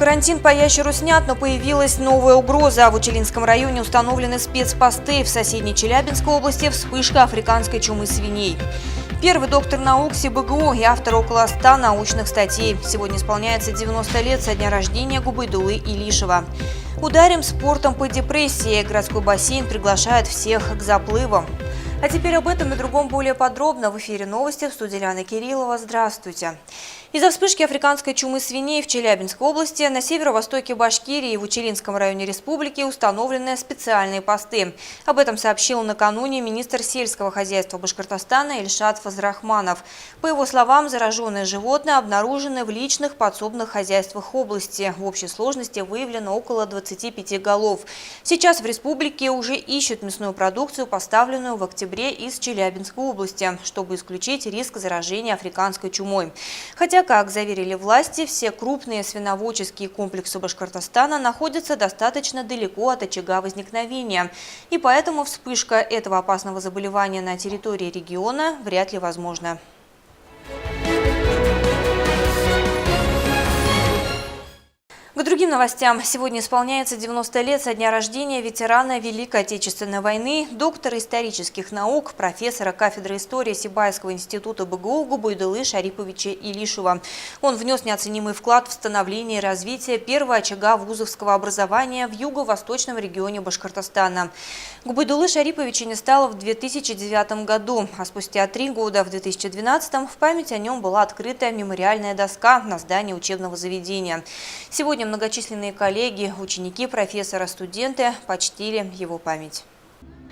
Карантин по ящеру снят, но появилась новая угроза. В Учелинском районе установлены спецпосты. В соседней Челябинской области вспышка африканской чумы свиней. Первый доктор наук СибГУ и автор около 100 научных статей. Сегодня исполняется 90 лет со дня рождения Губайдуллы Илишева. Ударим спортом по депрессии. Городской бассейн приглашает всех к заплывам. А теперь об этом и другом более подробно. В эфире новости, в студии Ляна Кириллова. Здравствуйте. Из-за вспышки африканской чумы свиней в Челябинской области на северо-востоке Башкирии и в Учелинском районе республики установлены специальные посты. Об этом сообщил накануне министр сельского хозяйства Башкортостана Ильшат Фазрахманов. По его словам, зараженные животные обнаружены в личных подсобных хозяйствах области. В общей сложности выявлено около 25 голов. Сейчас в республике уже ищут мясную продукцию, поставленную в октябре из Челябинской области, чтобы исключить риск заражения африканской чумой. Хотя, как заверили власти, все крупные свиноводческие комплексы Башкортостана находятся достаточно далеко от очага возникновения. И поэтому вспышка этого опасного заболевания на территории региона вряд ли возможна. К другим новостям. Сегодня исполняется 90 лет со дня рождения ветерана Великой Отечественной войны, доктора исторических наук, профессора кафедры истории Сибайского института БГУ Губайдуллы Шариповича Илишева. Он внес неоценимый вклад в становление и развитие первого очага вузовского образования в юго-восточном регионе Башкортостана. Губайдуллы Шариповича не стало в 2009 году, а спустя 3 года, в 2012, в память о нем была открыта мемориальная доска на здании учебного заведения. Сегодня многочисленные коллеги, ученики профессора, студенты почтили его память.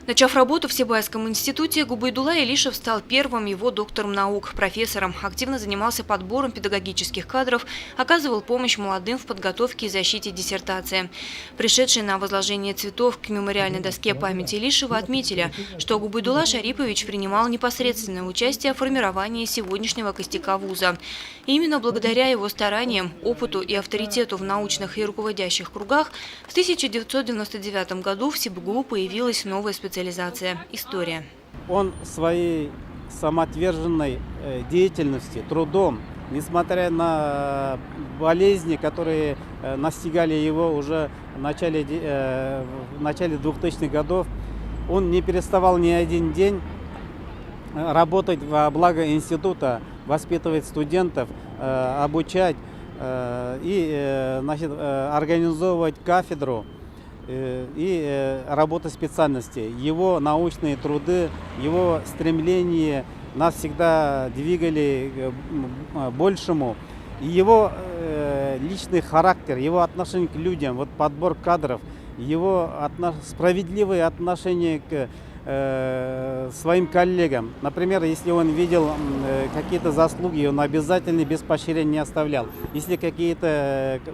Начав работу в Сибайском институте, Губайдулла Илишев стал первым его доктором наук, профессором. Активно занимался подбором педагогических кадров, оказывал помощь молодым в подготовке и защите диссертации. Пришедшие на возложение цветов к мемориальной доске памяти Илишева отметили, что Губайдулла Шарипович принимал непосредственное участие в формировании сегодняшнего костяка вуза. И именно благодаря его стараниям, опыту и авторитету в научных и руководящих кругах в 1999 году в СибГУ появилась новая специализация – история. Он своей самоотверженной деятельностью, трудом, несмотря на болезни, которые настигали его уже в начале 2000-х годов, он не переставал ни один день работать во благо института, воспитывать студентов, обучать и организовывать кафедру и работа специальности. Его научные труды, его стремления нас всегда двигали к большему. И его личный характер, его отношение к людям, вот подбор кадров, его справедливое отношение к своим коллегам. Например, если он видел какие-то заслуги, он обязательно без поощрения не оставлял. Если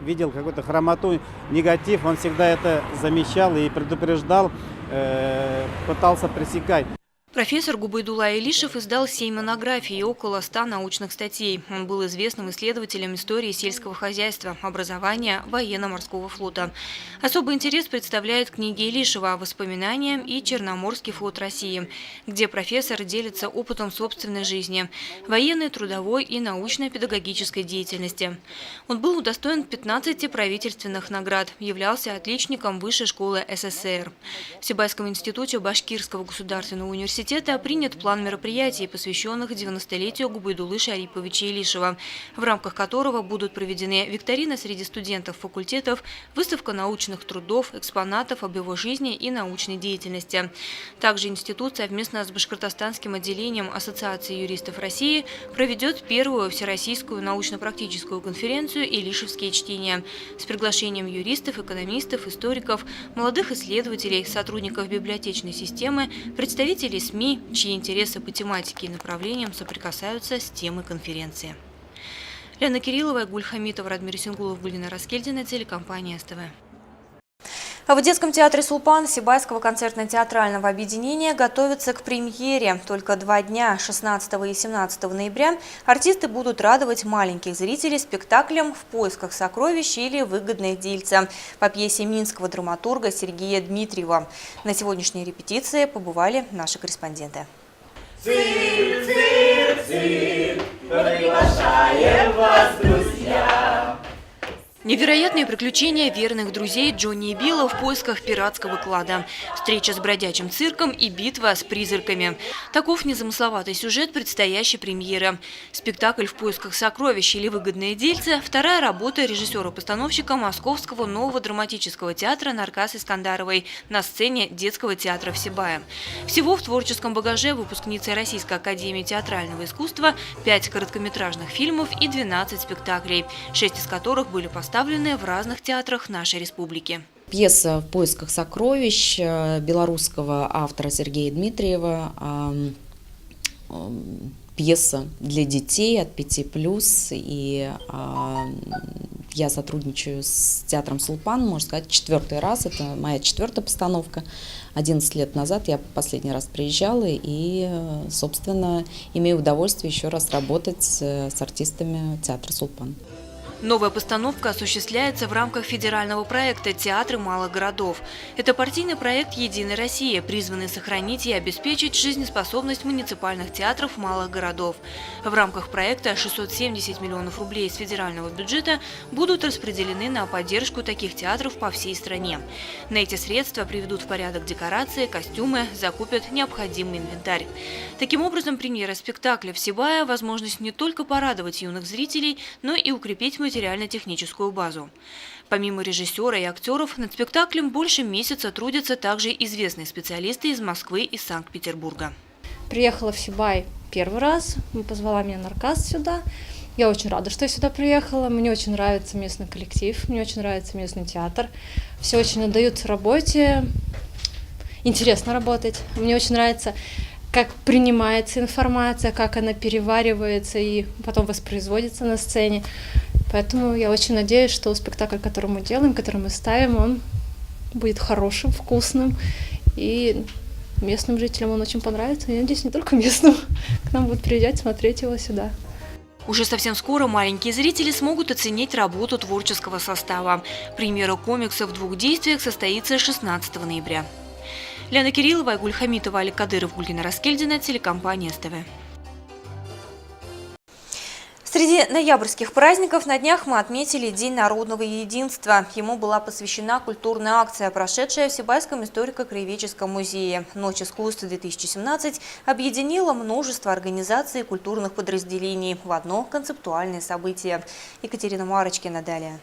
видел какую-то хромоту, негатив, он всегда это замечал и предупреждал, пытался пресекать. Профессор Губайдулла Илишев издал 7 монографий и около 100 научных статей. Он был известным исследователем истории сельского хозяйства, образования, военно-морского флота. Особый интерес представляют книги Илишева «Воспоминания» и «Черноморский флот России», где профессор делится опытом собственной жизни, военной, трудовой и научно-педагогической деятельности. Он был удостоен 15 правительственных наград, являлся отличником Высшей школы СССР. В Сибайском институте Башкирского государственного университета принят план мероприятий, посвященных 90-летию Губайдуллы Шариповича Илишева, в рамках которого будут проведены викторины среди студентов факультетов, выставка научных трудов, экспонатов об его жизни и научной деятельности. Также институт совместно с Башкортостанским отделением Ассоциации юристов России проведет первую всероссийскую научно-практическую конференцию «Илишевские чтения» с приглашением юристов, экономистов, историков, молодых исследователей, сотрудников библиотечной системы, представителей СМИ, чьи интересы по тематике и направлениям соприкасаются с темой конференции. Ляна Кириллова, Гуль Хамитов, Радмир Сингулов, Гульнара Раскельдина, телекомпания СТВ. В детском театре «Сулпан» Сибайского концертно-театрального объединения готовятся к премьере. Только 2 дня, 16 и 17 ноября, артисты будут радовать маленьких зрителей спектаклем «В поисках сокровищ» или «Выгодных дельца» по пьесе минского драматурга Сергея Дмитриева. На сегодняшней репетиции побывали наши корреспонденты. Цирк, цирк, цирк, приглашаем вас, друзья. Невероятные приключения верных друзей Джонни и Билла в поисках пиратского клада. Встреча с бродячим цирком и битва с призраками. Таков незамысловатый сюжет предстоящей премьеры. Спектакль «В поисках сокровищ» или «Выгодные дельцы» – вторая работа режиссера-постановщика Московского нового драматического театра Наркас Искандаровой на сцене детского театра в Сибае. Всего в творческом багаже выпускницы Российской академии театрального искусства 5 короткометражных фильмов и 12 спектаклей, 6 из которых были поставлены в разных театрах нашей республики. Пьеса «В поисках сокровищ» белорусского автора Сергея Дмитриева. Пьеса для детей от 5+, и я сотрудничаю с театром «Сулпан», можно сказать, 4-й раз, это моя 4-я постановка. 11 лет назад я последний раз приезжала и, собственно, имею удовольствие еще раз работать с артистами театра «Сулпан». Новая постановка осуществляется в рамках федерального проекта «Театры малых городов». Это партийный проект «Единой России», призванный сохранить и обеспечить жизнеспособность муниципальных театров малых городов. В рамках проекта 670 миллионов рублей из федерального бюджета будут распределены на поддержку таких театров по всей стране. На эти средства приведут в порядок декорации, костюмы, закупят необходимый инвентарь. Таким образом, премьера спектакля в Сибае – возможность не только порадовать юных зрителей, но и укрепить материально-техническую базу. Помимо режиссера и актеров, над спектаклем больше месяца трудятся также известные специалисты из Москвы и Санкт-Петербурга. Приехала в Сибай первый раз, позвала меня Наркас сюда. Я очень рада, что я сюда приехала. Мне очень нравится местный коллектив, мне очень нравится местный театр. Все очень отдаются работе, интересно работать. Мне очень нравится, как принимается информация, как она переваривается и потом воспроизводится на сцене. Поэтому я очень надеюсь, что спектакль, который мы делаем, который мы ставим, он будет хорошим, вкусным. И местным жителям он очень понравится. Я надеюсь, не только местным. К нам будут приезжать, смотреть его сюда. Уже совсем скоро маленькие зрители смогут оценить работу творческого состава. Премьера комикса в 2 действиях состоится 16 ноября. Лена Кириллова, Айгуль Хамитова, Алик Кадыров, Гульгина Раскельдина, телекомпания СТВ. Среди ноябрьских праздников на днях мы отметили День народного единства. Ему была посвящена культурная акция, прошедшая в Сибайском историко-краеведческом музее. «Ночь искусства-2017» объединила множество организаций и культурных подразделений в одно концептуальное событие. Екатерина Марочкина далее.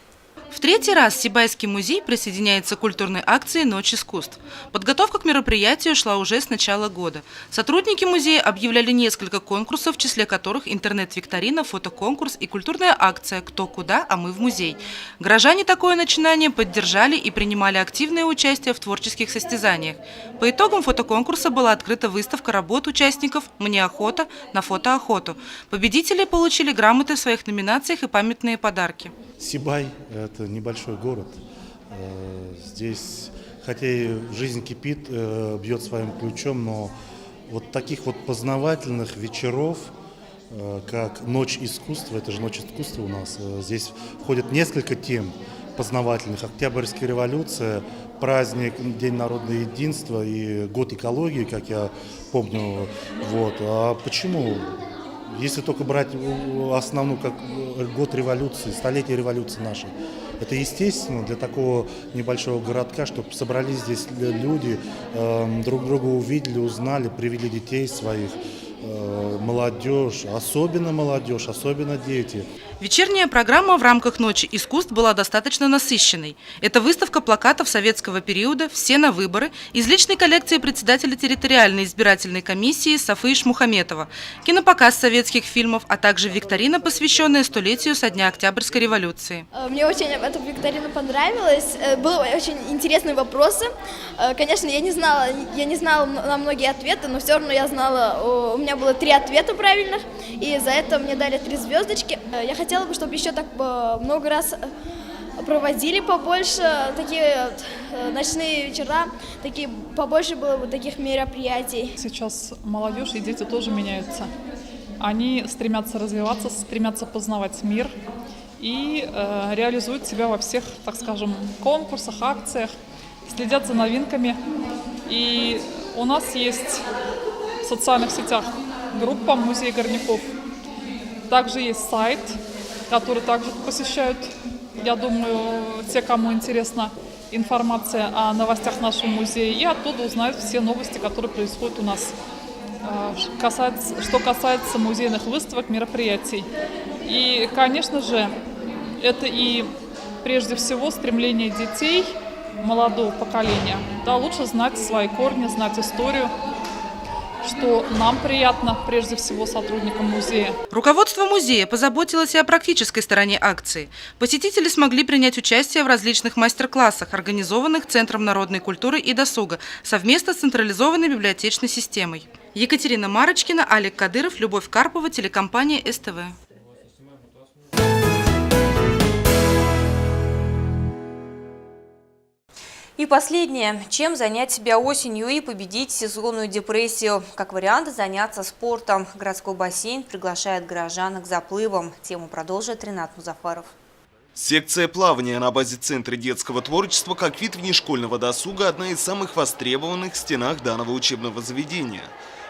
В 3-й раз Сибайский музей присоединяется к культурной акции «Ночь искусств». Подготовка к мероприятию шла уже с начала года. Сотрудники музея объявляли несколько конкурсов, в числе которых интернет-викторина, фотоконкурс и культурная акция «Кто куда, а мы в музей». Горожане такое начинание поддержали и принимали активное участие в творческих состязаниях. По итогам фотоконкурса была открыта выставка работ участников «Мне охота» на фотоохоту. Победители получили грамоты в своих номинациях и памятные подарки. Сибай – это небольшой город. Здесь, хотя и жизнь кипит, бьет своим ключом, но вот таких вот познавательных вечеров, как «Ночь искусства», это же «Ночь искусства» у нас, здесь входит несколько тем познавательных. Октябрьская революция, праздник, День народного единства и год экологии, как я помню. Вот. А почему? Если только брать основную, как год революции, столетие революции нашей, это естественно для такого небольшого городка, чтобы собрались здесь люди, друг друга увидели, узнали, привели детей своих, молодежь, особенно дети. Вечерняя программа в рамках «Ночи искусств» была достаточно насыщенной. Это выставка плакатов советского периода «Все на выборы» из личной коллекции председателя территориальной избирательной комиссии Сафы Ишмухаметова, кинопоказ советских фильмов, а также викторина, посвященная 100-летию со дня Октябрьской революции. Мне очень эта викторина понравилась. Были очень интересные вопросы. Конечно, я не знала на многие ответы, но все равно я знала, у меня было 3 ответа правильных, и за это мне дали 3 звездочки. Я хотела бы, чтобы еще так много раз проводили побольше такие ночные вечера, побольше было бы таких мероприятий. Сейчас молодежь и дети тоже меняются. Они стремятся развиваться, стремятся познавать мир и реализуют себя во всех, так скажем, конкурсах, акциях, следят за новинками. И у нас есть в социальных сетях группа «Музей горняков». Также есть сайт, который также посещают я думаю, те, кому интересна информация о новостях нашего музея, и оттуда узнают все новости, которые происходят у нас. Что касается музейных выставок, мероприятий. И, конечно же, это и прежде всего стремление детей, молодого поколения, да, лучше знать свои корни, знать историю, что нам приятно, прежде всего, сотрудникам музея. Руководство музея позаботилось и о практической стороне акции. Посетители смогли принять участие в различных мастер-классах, организованных Центром народной культуры и досуга, совместно с централизованной библиотечной системой. Екатерина Марочкина, Алик Кадыров, Любовь Карпова, телекомпания СТВ. И последнее. Чем занять себя осенью и победить сезонную депрессию? Как вариант заняться спортом. Городской бассейн приглашает горожан к заплывам. Тему продолжит Ринат Музафаров. Секция плавания на базе Центра детского творчества как вид внешкольного досуга – одна из самых востребованных в стенах данного учебного заведения.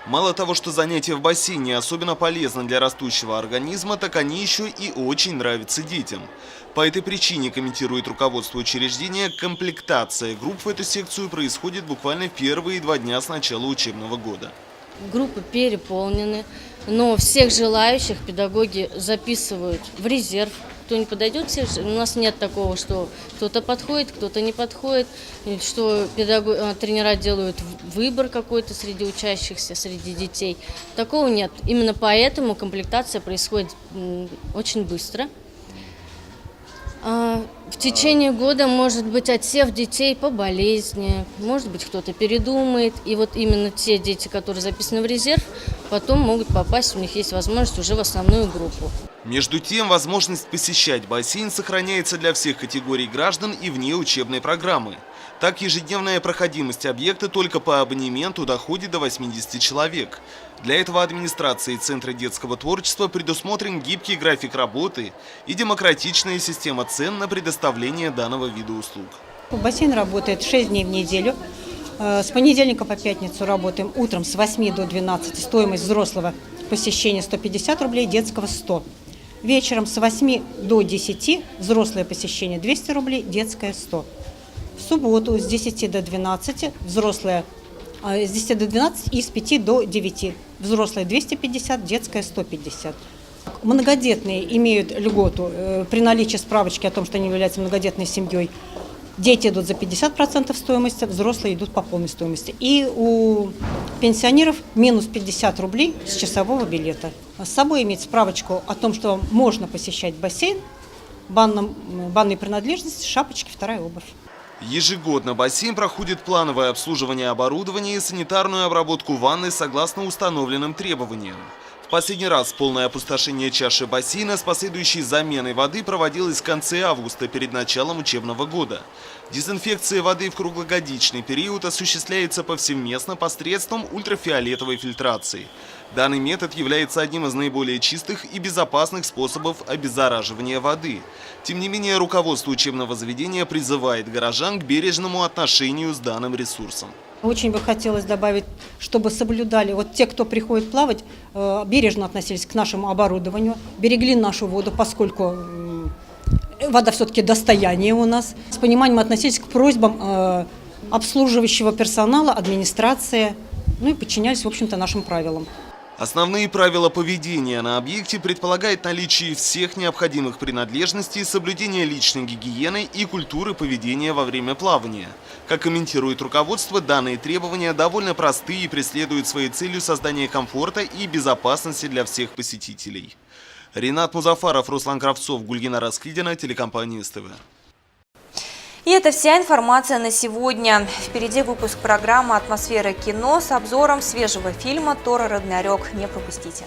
Мало того, что занятия в бассейне особенно полезны для растущего организма, так они еще и очень нравятся детям. По этой причине, комментирует руководство учреждения, комплектация групп в эту секцию происходит буквально в первые 2 дня с начала учебного года. Группы переполнены, но всех желающих педагоги записывают в резерв. Кто не подойдет, у нас нет такого, что кто-то подходит, кто-то не подходит, что тренера делают выбор какой-то среди учащихся, среди детей. Такого нет. Именно поэтому комплектация происходит очень быстро. В течение года может быть отсев детей по болезни, может быть кто-то передумает. И вот именно те дети, которые записаны в резерв, потом могут попасть, у них есть возможность уже в основную группу. Между тем, возможность посещать бассейн сохраняется для всех категорий граждан и вне учебной программы. Так, ежедневная проходимость объекта только по абонементу доходит до 80 человек. Для этого администрацией Центра детского творчества предусмотрен гибкий график работы и демократичная система цен на предоставление данного вида услуг. Бассейн работает 6 дней в неделю. С понедельника по пятницу работаем утром с 8 до 12. Стоимость взрослого посещения 150 рублей, детского 100. Вечером с 8 до 10 взрослое посещение 200 рублей, детское 100. В субботу с 10 до 12 взрослое с 10 до 12 и с 5 до 9. Взрослые 250, детская 150. Многодетные имеют льготу при наличии справочки о том, что они являются многодетной семьей. Дети идут за 50% стоимости, взрослые идут по полной стоимости. И у пенсионеров минус 50 рублей с часового билета. С собой иметь справочку о том, что можно посещать бассейн, банные принадлежности, шапочки, вторая обувь. Ежегодно бассейн проходит плановое обслуживание оборудования и санитарную обработку ванны согласно установленным требованиям. В последний раз полное опустошение чаши бассейна с последующей заменой воды проводилось в конце августа перед началом учебного года. Дезинфекция воды в круглогодичный период осуществляется повсеместно посредством ультрафиолетовой фильтрации. Данный метод является одним из наиболее чистых и безопасных способов обеззараживания воды. Тем не менее, руководство учебного заведения призывает горожан к бережному отношению с данным ресурсом. Очень бы хотелось добавить, чтобы соблюдали, вот те, кто приходит плавать, бережно относились к нашему оборудованию, берегли нашу воду, поскольку вода все-таки достояние у нас. С пониманием относились к просьбам обслуживающего персонала, администрации, ну и подчинялись, в общем-то, нашим правилам. Основные правила поведения на объекте предполагают наличие всех необходимых принадлежностей, соблюдение личной гигиены и культуры поведения во время плавания. Как комментирует руководство, данные требования довольно простые и преследуют своей целью создание комфорта и безопасности для всех посетителей. Ринат Музафаров, Руслан Кравцов, Гульгина Раскидина, телекомпания СТВ. И это вся информация на сегодня. Впереди выпуск программы «Атмосфера кино» с обзором свежего фильма «Тора Рагнарёк». Не пропустите.